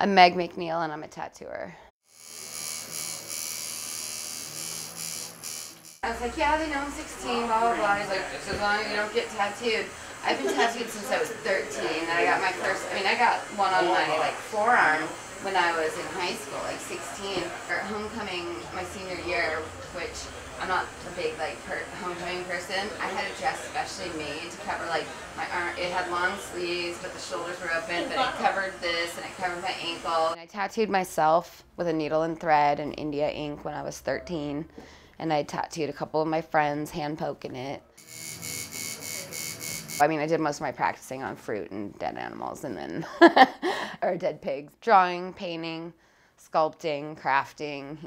I'm Meg Mcniel, and I'm a tattooer. I was like, yeah, they know I'm 16, blah, blah, blah. He's like, just as long as you don't get tattooed. I've been tattooed since I was 13. I got my first, I got one on my, forearm when I was in high school, 16. For homecoming, my senior year, which I'm not a big, homecoming person, I had a dress specially made to cover, my arm. It had long sleeves, but the shoulders were open, but it covered this, and it covered my ankle. And I tattooed myself with a needle and thread and India ink when I was 13. And I tattooed a couple of my friends, hand poking it. I did most of my practicing on fruit and dead animals, and then, or dead pigs. Drawing, painting, sculpting, crafting,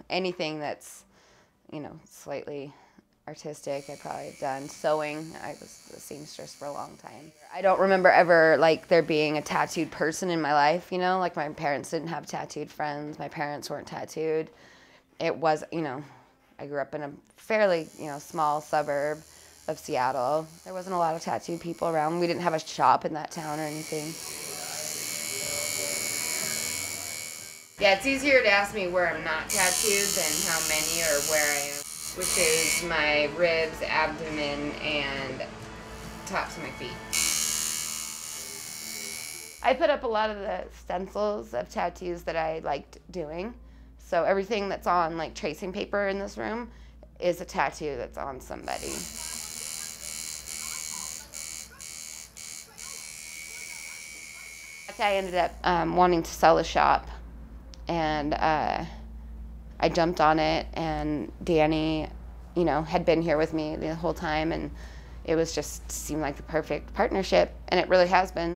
anything that's, slightly artistic, I probably have done. Sewing, I was a seamstress for a long time. I don't remember ever, there being a tattooed person in my life, my parents didn't have tattooed friends, my parents weren't tattooed. It was, I grew up in a fairly, small suburb of Seattle. There wasn't a lot of tattooed people around. We didn't have a shop in that town or anything. Yeah, it's easier to ask me where I'm not tattooed than how many or where I am, which is my ribs, abdomen, and tops of my feet. I put up a lot of the stencils of tattoos that I liked doing. So everything that's on tracing paper in this room is a tattoo that's on somebody. I ended up wanting to sell a shop, and I jumped on it, and Danny, had been here with me the whole time, and it was just seemed like the perfect partnership, and it really has been.